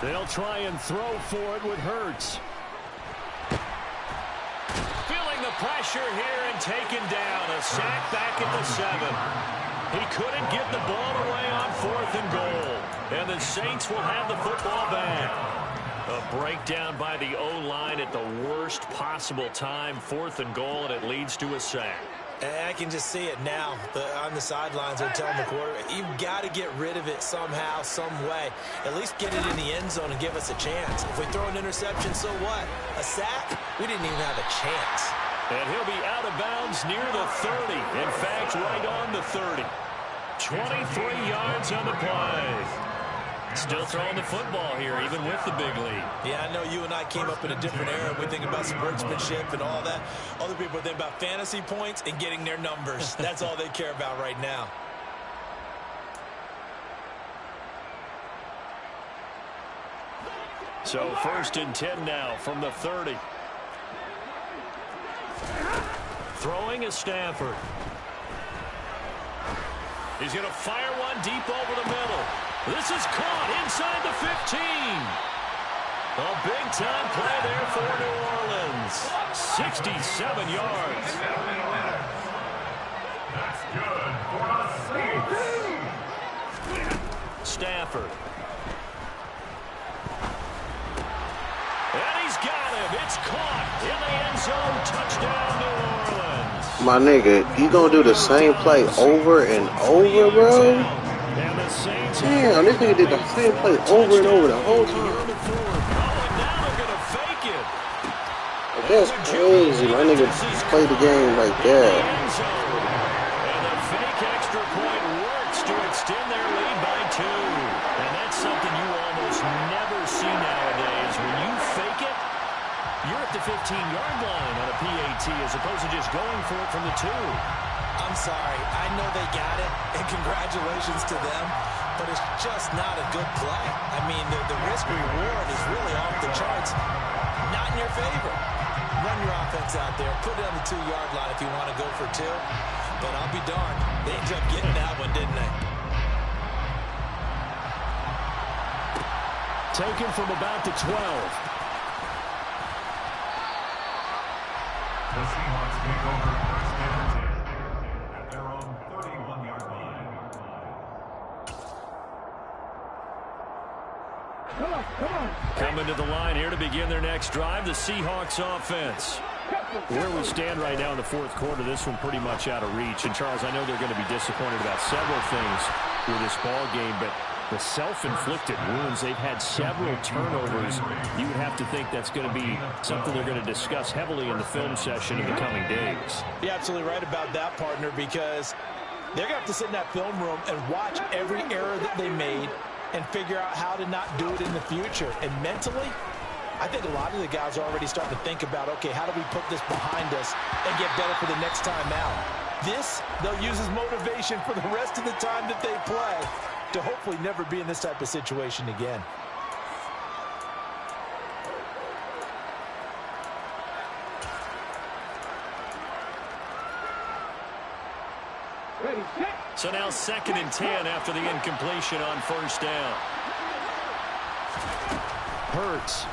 They'll try and throw for it with Hurts. Feeling the pressure here and taken down. A sack back at the 7. He couldn't get the ball away on 4th and goal. And the Saints will have the football back. A breakdown by the O-line at the worst possible time. 4th and goal, and it leads to a sack. I can just see it now. On the sidelines, they're telling the quarterback, you've got to get rid of it somehow, some way. At least get it in the end zone and give us a chance. If we throw an interception, so what? A sack? We didn't even have a chance. And he'll be out of bounds near the 30. In fact, right on the 30. 23 yards on the play. Still throwing the football here, even with the big lead. Yeah, I know you and I came up in a different era. We think about sportsmanship and all that. Other people think about fantasy points and getting their numbers. That's all they care about right now. So 1st and 10 now from the 30. Throwing is Stafford. He's going to fire one deep over the middle. This is caught inside the 15. A big-time play there for New Orleans. 67 yards. That's good for a Saints. Stafford. And he's got him. It's caught in the end zone. Touchdown, New Orleans. My nigga, you gonna do the same play over and over, bro? Damn, this nigga did the same play over and over the whole time. That's crazy. My nigga played the game like that. And the fake extra point works to extend their lead by 2. And that's something you almost never see nowadays. When you fake it, you're at the 15-yard line on a PAT as opposed to just going for it from the 2. I'm sorry. I know they got it, and congratulations to them, but it's just not a good play. I mean, the risk-reward is really off the charts. Not in your favor. Run your offense out there. Put it on the 2-yard line if you want to go for 2. But I'll be darned. They ended up getting that one, didn't they? Taken from about the 12. The Seahawks take over 1st and 10 at their own 31-yard line. Coming to the line here to begin their next drive, the Seahawks offense. Where we stand right now in the 4th quarter, this one pretty much out of reach. And, Charles, I know they're going to be disappointed about several things with this ball game, but the self-inflicted wounds. They've had several turnovers. You would have to think that's going to be something they're going to discuss heavily in the film session in the coming days. You're absolutely right about that, partner, because they're going to have to sit in that film room and watch every error that they made and figure out how to not do it in the future. And mentally, I think a lot of the guys are already starting to think about, okay, how do we put this behind us and get better for the next time out? This, they'll use as motivation for the rest of the time that they play to hopefully never be in this type of situation again. So now 2nd and 10 after the incompletion on first down. Hurts.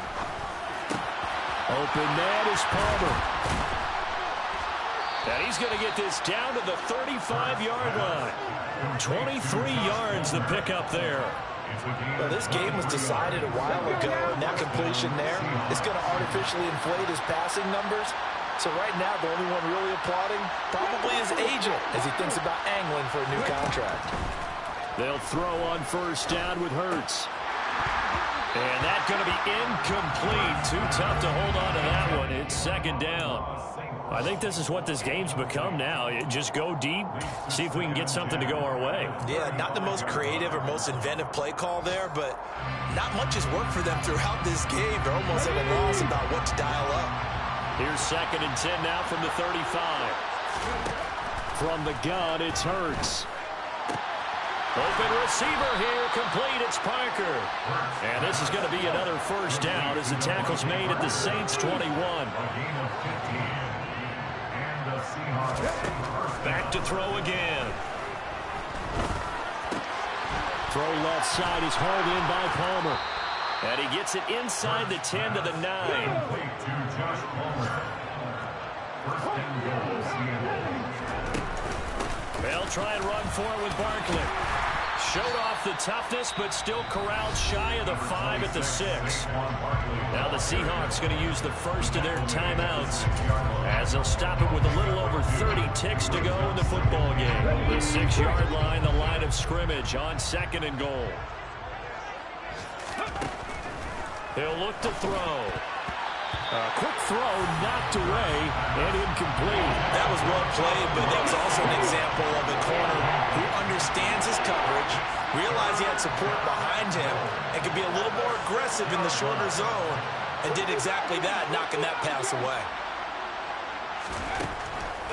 Open man is Palmer. And he's going to get this down to the 35-yard line. 23 yards the pickup there. Well, this game was decided a while ago, and that completion there is going to artificially inflate his passing numbers. So right now, the only one really applauding probably his agent as he thinks about angling for a new contract. They'll throw on first down with Hurts. And that's going to be incomplete. Too tough to hold on to that one. It's 2nd down. I think this is what this game's become now. Just go deep, see if we can get something to go our way. Yeah, not the most creative or most inventive play call there, but not much has worked for them throughout this game. They're almost at a loss about what to dial up. Here's 2nd and 10 now from the 35. From the gun, it's Hurts. Open receiver here, complete, it's Parker. And this is going to be another first down as the tackle's made at the Saints' 21. Back to throw again. Throw left side is hauled in by Palmer. And he gets it inside the 10 to the 9. They'll try and run for it with Barkley. Showed off the toughness, but still corralled shy of the 5 at the 6. Now the Seahawks going to use the first of their timeouts as they'll stop it with a little over 30 ticks to go in the football game. The 6-yard line, the line of scrimmage on 2nd and goal. He'll look to throw. A quick throw knocked away and incomplete. That was well played, but that was also an example of a corner who understands his coverage, realized he had support behind him, and could be a little more aggressive in the shorter zone, and did exactly that, knocking that pass away.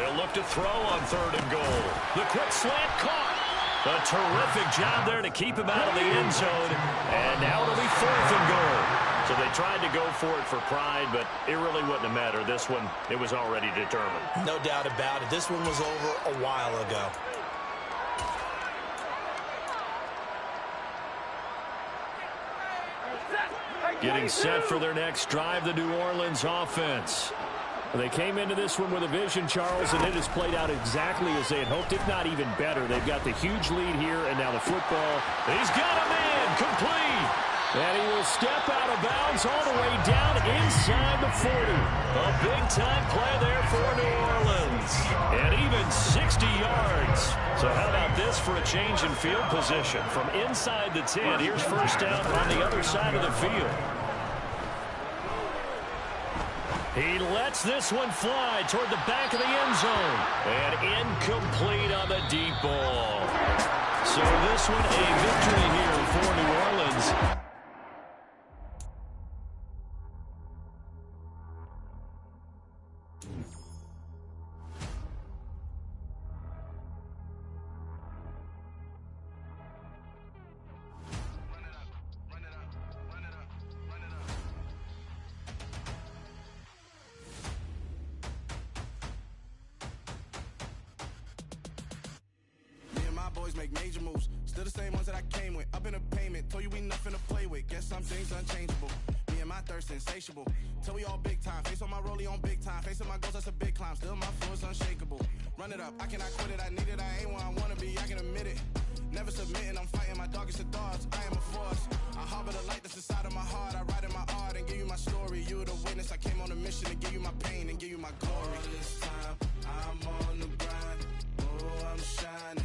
They'll look to throw on 3rd and goal. The quick slant caught. A terrific job there to keep him out of the end zone, and now it'll be 4th and goal. So they tried to go for it for pride, but it really wouldn't have mattered. This one, it was already determined. No doubt about it. This one was over a while ago. Getting set for their next drive, the New Orleans offense. They came into this one with a vision, Charles, and it has played out exactly as they had hoped, if not even better. They've got the huge lead here, and now the football. He's got a man, complete. And he will step out of bounds all the way down inside the 40. A big-time play there for New Orleans. And even 60 yards. So how about this for a change in field position? From inside the 10, here's first down on the other side of the field. He lets this one fly toward the back of the end zone. And incomplete on the deep ball. So this one a victory here for New Orleans. Make major moves, still the same ones that I came with. Up in a payment, told you we nothing to play with. Guess some things unchangeable. Me and my thirst insatiable. Till we all big time. Face on my rollie on big time. Facing my goals, that's a big climb. Still my flow is unshakable. Run it up, I cannot quit it. I need it, I ain't where I wanna be. I can admit it. Never submitting, I'm fighting my darkest of thoughts. I am a force. I harbor the light that's inside of my heart. I write in my art and give you my story. You the witness. I came on a mission to give you my pain and give you my glory. All this time, I'm on the grind. Oh, I'm shining.